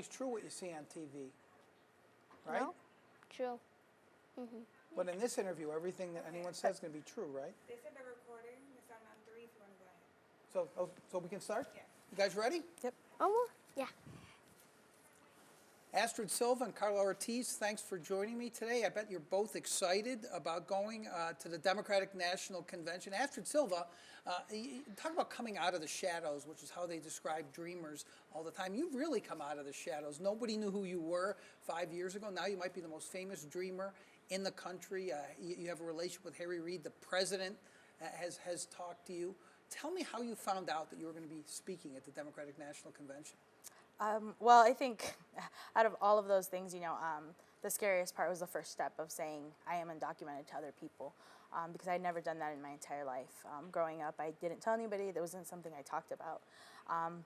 always true what you see on TV, right? No? True. But in this interview, everything that anyone says is going to be true, right? They said they're recording. It's on 3 if you want to go ahead. So we can start? Yeah. You guys ready? Yep. Oh, yeah. Astrid Silva and Carla Ortiz, thanks for joining me today. I bet you're both excited about going to the Democratic National Convention. Astrid Silva, talk about coming out of the shadows, which is how they describe dreamers all the time. You've really come out of the shadows. Nobody knew who you were 5 years ago. Now you might be the most famous dreamer in the country. You have a relationship with Harry Reid. The president has talked to you. Tell me how you found out that you were going to be speaking at the Democratic National Convention. Well, I think out of all of those things, the scariest part was the first step of saying I am undocumented to other people, because I'd never done that in my entire life. Growing up, I didn't tell anybody. That wasn't something I talked about.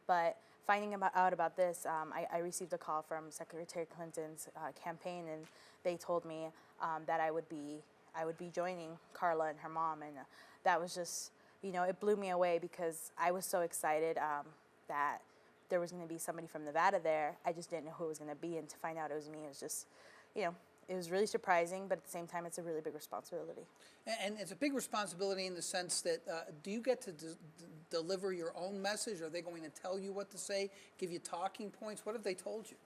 But finding out about this, I received a call from Secretary Clinton's campaign, and they told me that I would be joining Carla and her mom, and that was just, it blew me away because I was so excited that there was going to be somebody from Nevada there. I just didn't know who it was going to be, and to find out it was me, it was just, it was really surprising, but at the same time, it's a really big responsibility. And it's a big responsibility in the sense that, do you get to deliver your own message? Are they going to tell you what to say, give you talking points? What have they told you?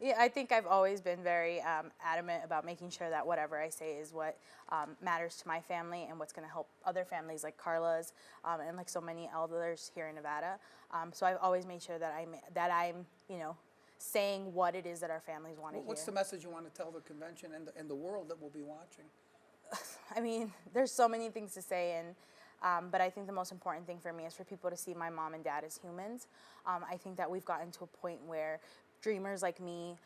Yeah, I think I've always been very adamant about making sure that whatever I say is what matters to my family and what's going to help other families like Carla's and like so many others here in Nevada. So I've always made sure that I'm saying what it is that our families want to hear. What's the message you want to tell the convention and the world that will be watching? I mean, there's so many things to say, and but I think the most important thing for me is for people to see my mom and dad as humans. I think that we've gotten to a point where dreamers like me,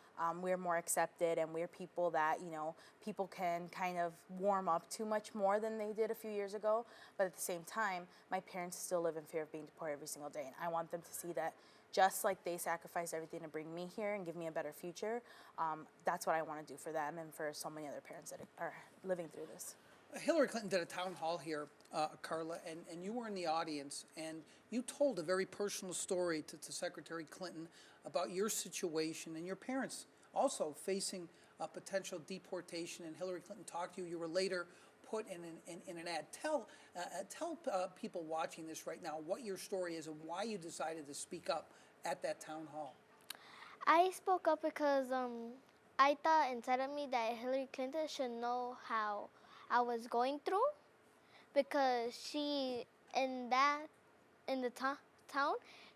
we're more accepted, and we're people that, people can kind of warm up to much more than they did a few years ago. But at the same time, my parents still live in fear of being deported every single day. And I want them to see that just like they sacrificed everything to bring me here and give me a better future, that's what I want to do for them and for so many other parents that are living through this. Hillary Clinton did a town hall here, Carla, and you were in the audience, and you told a very personal story to Secretary Clinton about your situation and your parents also facing potential deportation, and Hillary Clinton talked to you. You were later put in an ad. Tell people watching this right now what your story is and why you decided to speak up at that town hall. I spoke up because I thought inside of me that Hillary Clinton should know how I was going through, because she, in the town,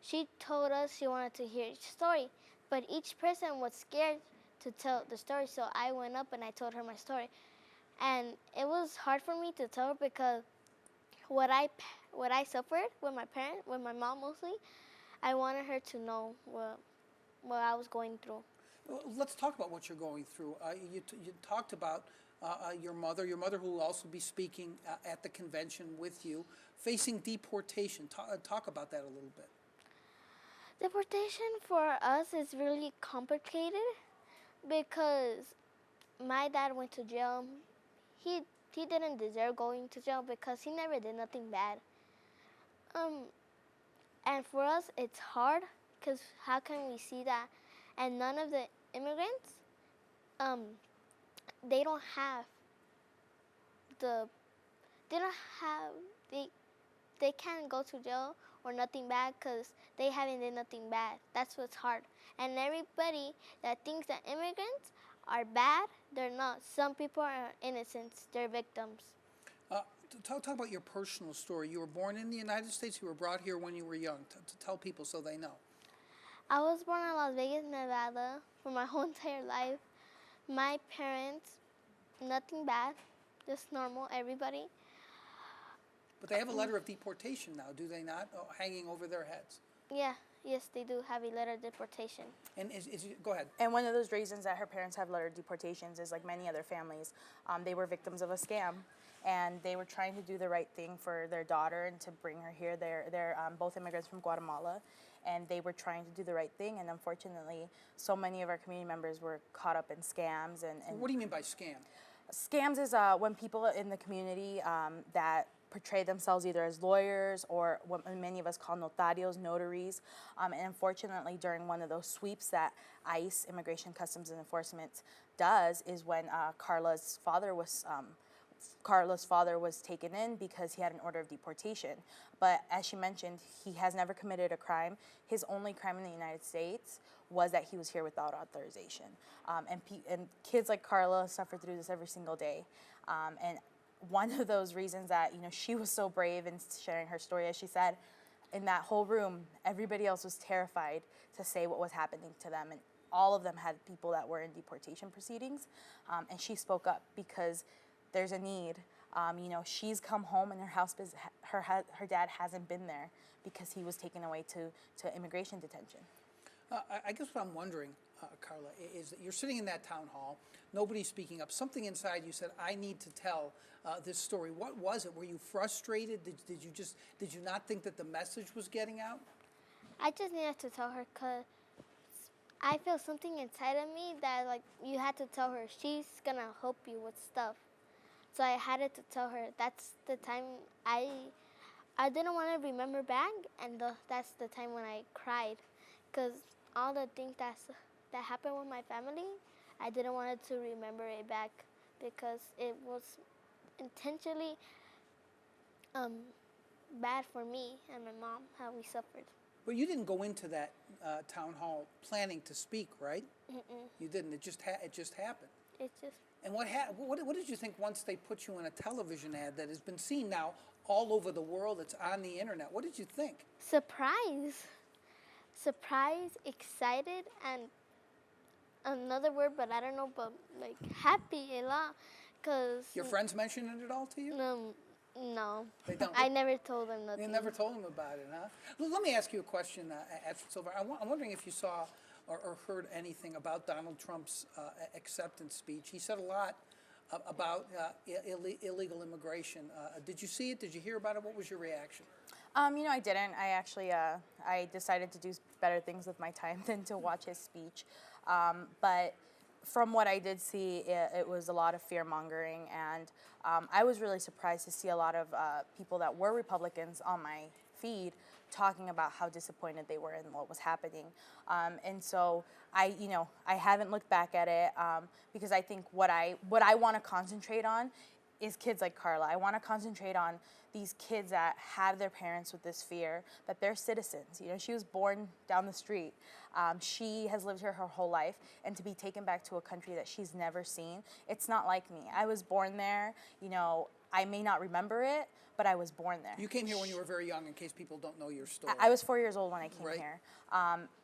she told us she wanted to hear each story, but each person was scared to tell the story, so I went up and I told her my story. And it was hard for me to tell her because what I suffered with my parents, with my mom mostly, I wanted her to know what I was going through. Well, let's talk about what you're going through. You talked about your mother who will also be speaking at the convention with you, facing deportation. Talk about that a little bit. Deportation for us is really complicated because my dad went to jail. He didn't deserve going to jail because he never did nothing bad. And for us, it's hard because how can we see that? And none of the immigrants, they can't go to jail or nothing bad because they haven't done nothing bad. That's what's hard. And everybody that thinks that immigrants are bad, they're not. Some people are innocent, they're victims. Talk about your personal story. You were born in the United States, you were brought here when you were young. To tell people so they know. I was born in Las Vegas, Nevada for my whole entire life. My parents, nothing bad, just normal, everybody. But they have a letter of deportation now, do they not? Oh, hanging over their heads. Yeah, yes, they do have a letter of deportation. And go ahead. And one of those reasons that her parents have letter of deportations is, like many other families, they were victims of a scam, and they were trying to do the right thing for their daughter and to bring her here. They're both immigrants from Guatemala, and they were trying to do the right thing, and unfortunately, so many of our community members were caught up in scams. And What do you mean by scam? Scams is when people in the community that portray themselves either as lawyers or what many of us call notarios, notaries. And unfortunately, during one of those sweeps that ICE, Immigration Customs and Enforcement, does, is when Carla's father was taken in because he had an order of deportation. But as she mentioned, he has never committed a crime. His only crime in the United States was that he was here without authorization. And kids like Carla suffer through this every single day. And one of those reasons that, she was so brave in sharing her story, as she said, in that whole room, everybody else was terrified to say what was happening to them. And all of them had people that were in deportation proceedings. And she spoke up because there's a need. She's come home and her dad hasn't been there because he was taken away to immigration detention. I guess what I'm wondering, Carla, is that you're sitting in that town hall, nobody's speaking up. Something inside you said, I need to tell this story. What was it? Were you frustrated? Did you not think that the message was getting out? I just needed to tell her because I feel something inside of me that, like, you had to tell her. She's going to help you with stuff. So I had to tell her. That's the time I didn't want to remember back, and that's the time when I cried. Because all the things that happened with my family, I didn't want to remember it back because it was intentionally bad for me and my mom, how we suffered. But you didn't go into that town hall planning to speak, right? Mm-mm. You didn't. It just happened. It just... And what did you think once they put you in a television ad that has been seen now all over the world? It's on the internet. What did you think? Surprise, excited, and another word, but I don't know, but like happy a lot, cause Your friends mentioned it at all to you? No, They don't. I never told them nothing. You never told them about it, huh? Let me ask you a question, Astrid Silva. I'm wondering if you saw or heard anything about Donald Trump's acceptance speech. He said a lot about illegal immigration. Did you see it? Did you hear about it? What was your reaction? I didn't. I actually, I decided to do better things with my time than to watch his speech. But from what I did see, it was a lot of fear-mongering, and I was really surprised to see a lot of people that were Republicans on my feed talking about how disappointed they were in what was happening. And so I haven't looked back at it because I think what I want to concentrate on is kids like Carla. I want to concentrate on these kids that have their parents with this fear, that they're citizens. She was born down the street. She has lived here her whole life, and to be taken back to a country that she's never seen, it's not like me. I was born there. I may not remember it, but I was born there. You came here when you were very young, in case people don't know your story. I was 4 years old when I came Right. here.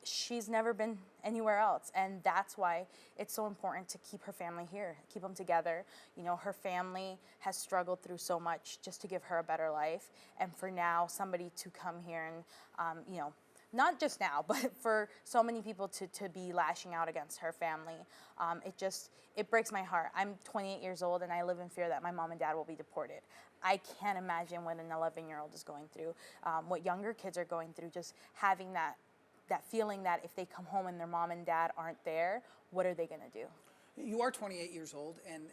She's never been anywhere else, and that's why it's so important to keep her family here, keep them together. Her family has struggled through so much just to give her a better life, and for now, somebody to come here and, not just now, but for so many people to be lashing out against her family, it breaks my heart. I'm 28 years old, and I live in fear that my mom and dad will be deported. I can't imagine what an 11-year-old is going through, what younger kids are going through, just having that feeling that if they come home and their mom and dad aren't there, what are they going to do? You are 28 years old, and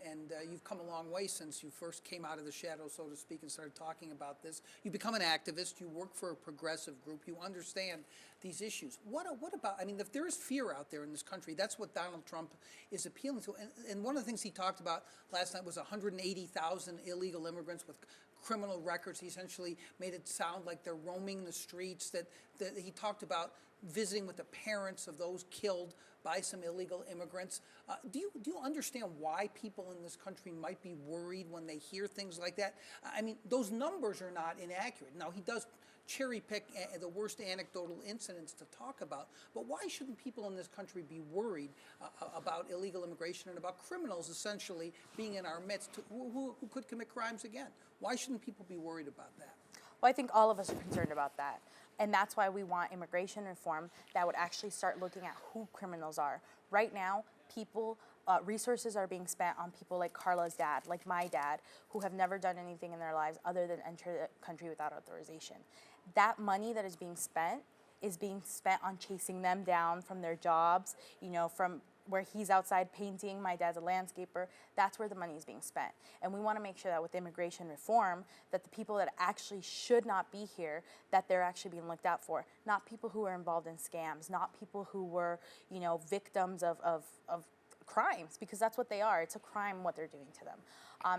you've come a long way since you first came out of the shadows, so to speak, and started talking about this. You become an activist. You work for a progressive group. You understand these issues. What about, if there is fear out there in this country, that's what Donald Trump is appealing to. And one of the things he talked about last night was 180,000 illegal immigrants with criminal records. He essentially made it sound like they're roaming the streets, that he talked about visiting with the parents of those killed by some illegal immigrants. Do you understand why people in this country might be worried when they hear things like that? Those numbers are not inaccurate. Now, he does cherry pick the worst anecdotal incidents to talk about, but why shouldn't people in this country be worried about illegal immigration and about criminals essentially being in our midst who could commit crimes again? Why shouldn't people be worried about that? Well, I think all of us are concerned about that. And that's why we want immigration reform that would actually start looking at who criminals are. Right now, resources are being spent on people like Carla's dad, like my dad, who have never done anything in their lives other than enter the country without authorization. That money that is being spent on chasing them down from their jobs, from where he's outside painting, my dad's a landscaper, that's where the money is being spent. And we want to make sure that with immigration reform, that the people that actually should not be here, that they're actually being looked out for. Not people who are involved in scams, not people who were, you know, victims of crimes, because that's what they are. It's a crime what they're doing to them.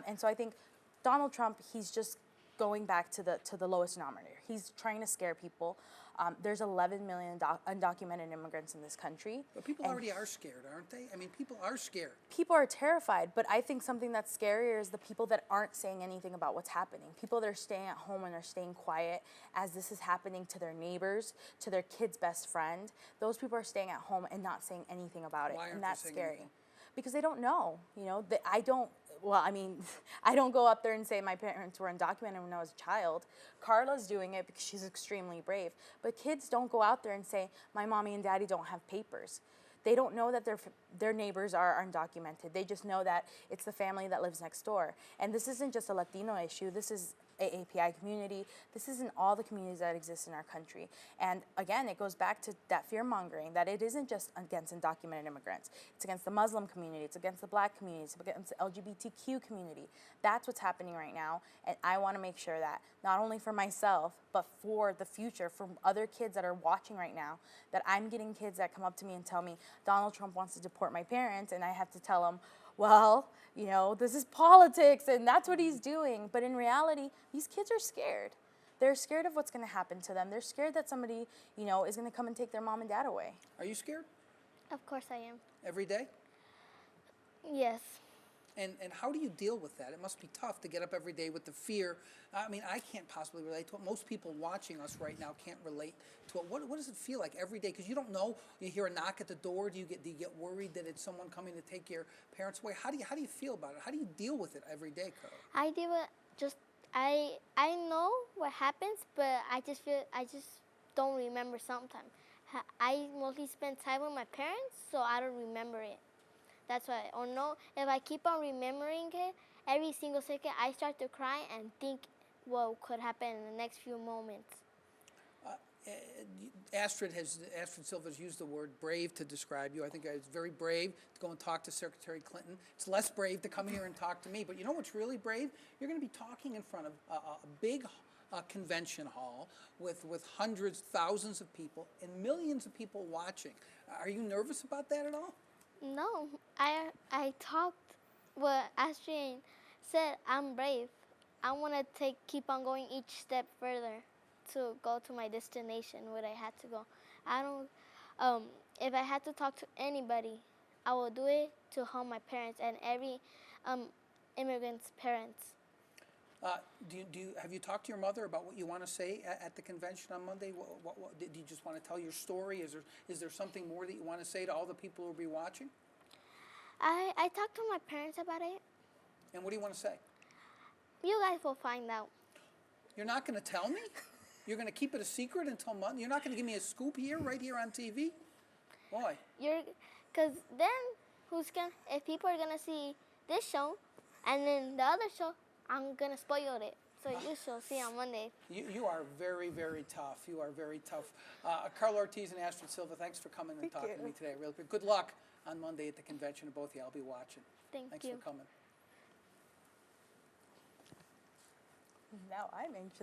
And so I think Donald Trump, he's just going back to the lowest denominator. He's trying to scare people. There's 11 million undocumented immigrants in this country. But people already are scared, aren't they? I mean, people are scared. People are terrified, but I think something that's scarier is the people that aren't saying anything about what's happening. People that are staying at home and are staying quiet as this is happening to their neighbors, to their kid's best friend. Those people are staying at home and not saying anything about it, and that's scary. Because they don't know, you know, I don't go up there and say my parents were undocumented when I was a child. Carla's doing it because she's extremely brave. But kids don't go out there and say, my mommy and daddy don't have papers. They don't know that their neighbors are undocumented. They just know that it's the family that lives next door. And this isn't just a Latino issue. This is AAPI community. This is in all the communities that exist in our country. And again, it goes back to that fear-mongering, that it isn't just against undocumented immigrants. It's against the Muslim community. It's against the Black community. It's against the LGBTQ community. That's what's happening right now. And I want to make sure that not only for myself, but for the future, for other kids that are watching right now, that I'm getting kids that come up to me and tell me, Donald Trump wants to deport my parents, and I have to tell them, well, you know, this is politics and that's what he's doing. But in reality, these kids are scared. They're scared of what's going to happen to them. They're scared that somebody, you know, is going to come and take their mom and dad away. Are you scared? Of course I am. Every day? Yes. And how do you deal with that? It must be tough to get up every day with the fear. I mean, I can't possibly relate to it. Most people watching us right now can't relate to it. What does it feel like every day? Because you don't know. You hear a knock at the door. Do you get worried that it's someone coming to take your parents away? How do you feel about it? How do you deal with it every day, Carla? I deal with just I know what happens, but I just don't remember sometimes. I mostly spend time with my parents, so I don't remember it. That's why, or no, if I keep on remembering it, every single second I start to cry and think what could happen in the next few moments. Astrid Silva has used the word brave to describe you. I think it's very brave to go and talk to Secretary Clinton. It's less brave to come here and talk to me. But you know what's really brave? You're going to be talking in front of a big convention hall with hundreds, thousands of people, and millions of people watching. Are you nervous about that at all? No, I talked what Astrid said. I'm brave. I want to keep on going each step further to go to my destination where I had to go. I don't. If I had to talk to anybody, I will do it to help my parents and every immigrant's parents. Have you talked to your mother about what you want to say at the convention on Monday? Do you just want to tell your story? Is there something more that you want to say to all the people who will be watching? I talked to my parents about it. And what do you want to say? You guys will find out. You're not going to tell me? You're going to keep it a secret until Monday? You're not going to give me a scoop right here on TV? Boy. Because then if people are going to see this show and then the other show, I'm going to spoil it. So you shall see on Monday. You are very, very tough. You are very tough. Carla Ortiz and Astrid Silva, thanks for coming and talking to me today. Really good luck on Monday at the convention to both of you. I'll be watching. Thanks for coming. Now I'm anxious.